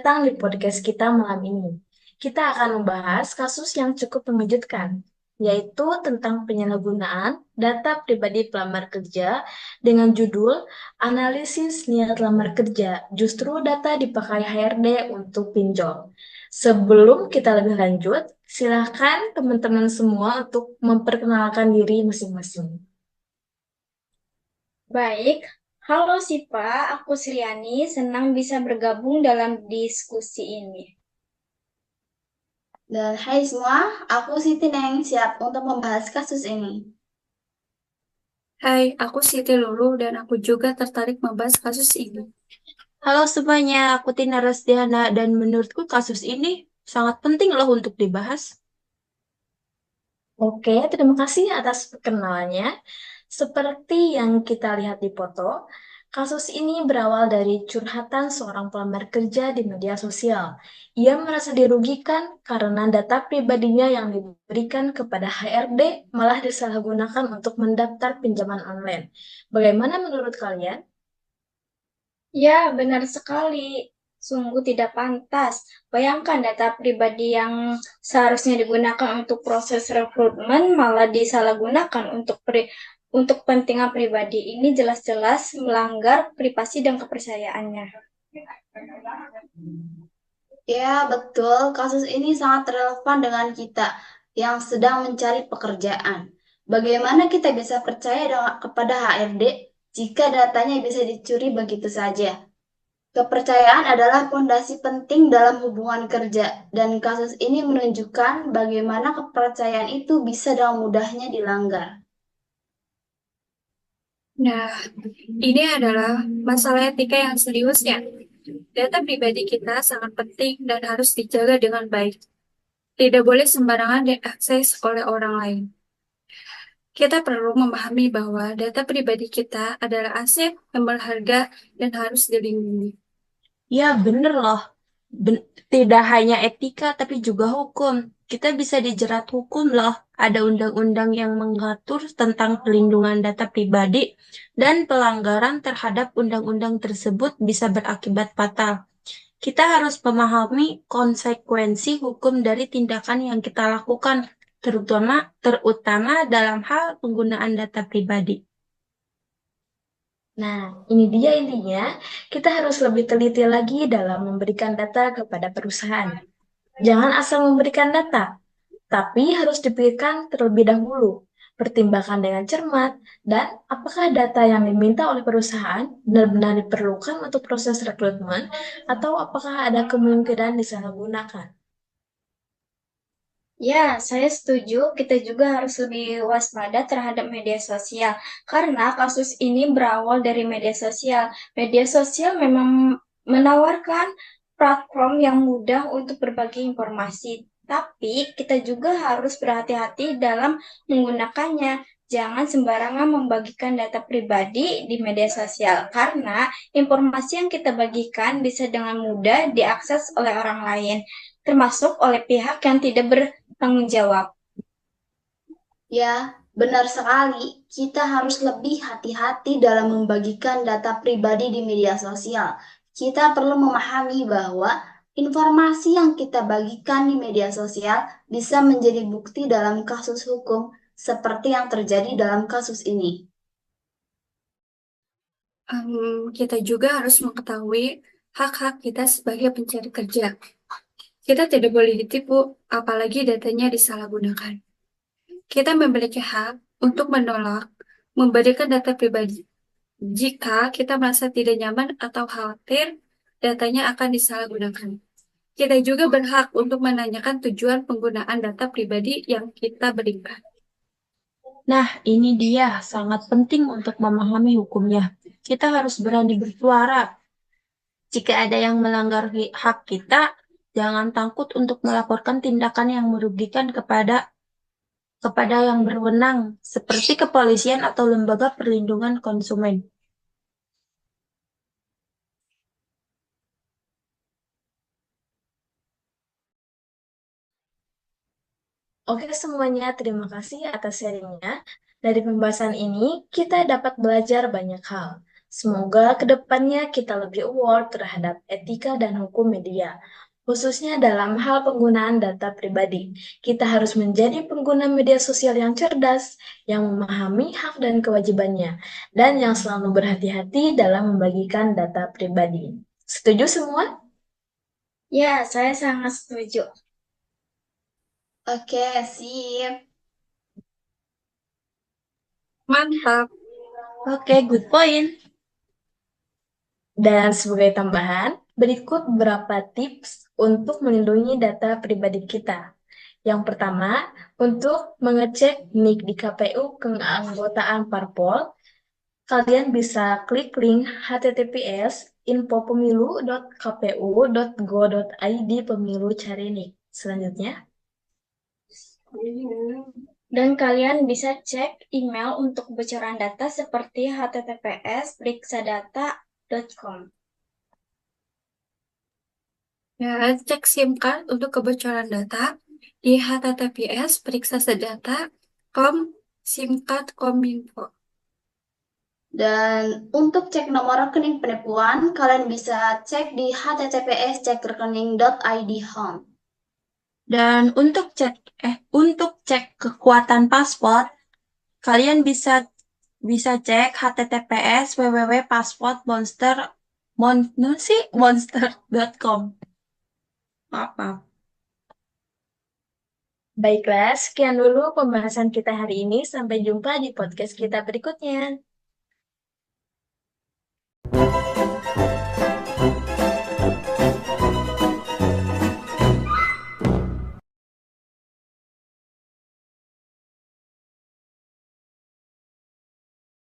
datang di podcast kita malam ini. Kita akan membahas kasus yang cukup mengejutkan, yaitu tentang penyalahgunaan data pribadi pelamar kerja dengan judul Analisis Niat Lamar Kerja, Justru Data Dipakai HRD untuk Pinjol. Sebelum kita lebih lanjut, silakan teman-teman semua untuk memperkenalkan diri masing-masing. Baik, halo Sipa, aku Sriani, senang bisa bergabung dalam diskusi ini. Dan hai semua, aku Siti Neng, siap untuk membahas kasus ini. Hai, aku Siti Lulu dan aku juga tertarik membahas kasus ini. Halo semuanya, aku Tina Rasdiana dan menurutku kasus ini sangat penting loh untuk dibahas. Oke, terima kasih atas perkenalannya. Seperti yang kita lihat di foto, kasus ini berawal dari curhatan seorang pelamar kerja di media sosial. Ia merasa dirugikan karena data pribadinya yang diberikan kepada HRD malah disalahgunakan untuk mendaftar pinjaman online. Bagaimana menurut kalian? Ya, benar sekali. Sungguh tidak pantas. Bayangkan data pribadi yang seharusnya digunakan untuk proses rekrutmen malah disalahgunakan untuk kepentingan pribadi. Ini jelas-jelas melanggar privasi dan kepercayaannya. Ya, betul, kasus ini sangat relevan dengan kita yang sedang mencari pekerjaan. Bagaimana kita bisa percaya kepada HRD jika datanya bisa dicuri begitu saja? Kepercayaan adalah fondasi penting dalam hubungan kerja, dan kasus ini menunjukkan bagaimana kepercayaan itu bisa dengan mudahnya dilanggar. Nah, ini adalah masalah etika yang serius ya. Data pribadi kita sangat penting dan harus dijaga dengan baik. Tidak boleh sembarangan diakses oleh orang lain. Kita perlu memahami bahwa data pribadi kita adalah aset yang berharga dan harus dilindungi. Ya, bener loh. Tidak hanya etika, tapi juga hukum. Kita bisa dijerat hukum loh. Ada undang-undang yang mengatur tentang pelindungan data pribadi dan pelanggaran terhadap undang-undang tersebut bisa berakibat fatal. Kita harus memahami konsekuensi hukum dari tindakan yang kita lakukan, terutama dalam hal penggunaan data pribadi. Nah, ini dia intinya. Kita harus lebih teliti lagi dalam memberikan data kepada perusahaan. Jangan asal memberikan data, tapi harus dipikirkan terlebih dahulu. Pertimbangkan dengan cermat, dan apakah data yang diminta oleh perusahaan benar-benar diperlukan untuk proses rekrutmen, atau apakah ada kemungkinan disalahgunakan. Ya, saya setuju. Kita juga harus lebih waspada terhadap media sosial karena kasus ini berawal dari media sosial. Media sosial memang menawarkan platform yang mudah untuk berbagi informasi, tapi kita juga harus berhati-hati dalam menggunakannya. Jangan sembarangan membagikan data pribadi di media sosial karena informasi yang kita bagikan bisa dengan mudah diakses oleh orang lain, termasuk oleh pihak yang tidak tanggung jawab. Ya, benar sekali. Kita harus lebih hati-hati dalam membagikan data pribadi di media sosial. Kita perlu memahami bahwa informasi yang kita bagikan di media sosial bisa menjadi bukti dalam kasus hukum seperti yang terjadi dalam kasus ini. Kita juga harus mengetahui hak-hak kita sebagai pencari kerja. Kita tidak boleh ditipu, apalagi datanya disalahgunakan. Kita memiliki hak untuk menolak memberikan data pribadi jika kita merasa tidak nyaman atau khawatir datanya akan disalahgunakan. Kita juga berhak untuk menanyakan tujuan penggunaan data pribadi yang kita berikan. Nah, ini dia sangat penting untuk memahami hukumnya. Kita harus berani bersuara. Jika ada yang melanggar hak kita, jangan takut untuk melaporkan tindakan yang merugikan kepada yang berwenang, seperti kepolisian atau lembaga perlindungan konsumen. Oke semuanya, terima kasih atas sharingnya. Dari pembahasan ini, kita dapat belajar banyak hal. Semoga kedepannya kita lebih aware terhadap etika dan hukum media, khususnya dalam hal penggunaan data pribadi. Kita harus menjadi pengguna media sosial yang cerdas, yang memahami hak dan kewajibannya, dan yang selalu berhati-hati dalam membagikan data pribadi. Setuju semua? Ya, saya sangat setuju. Oke, sip. Mantap. Oke, good point. Dan sebagai tambahan, berikut beberapa tips untuk melindungi data pribadi kita. Yang pertama, untuk mengecek NIK di KPU keanggotaan parpol, kalian bisa klik link https://infopemilu.kpu.go.id pemilu cari NIK. Selanjutnya, Dan kalian bisa cek email untuk kebocoran data seperti https://periksadata.com. Ya, cek SIM card untuk kebocoran data di https://periksasedata.com simcard.kominfo. Dan untuk cek nomor rekening penipuan, kalian bisa cek di https://cekrekening.id home. Dan untuk cek kekuatan paspor, kalian bisa cek https://monster.com. Maaf, maaf. baiklah, sekian dulu pembahasan kita hari ini. Sampai jumpa di podcast kita berikutnya.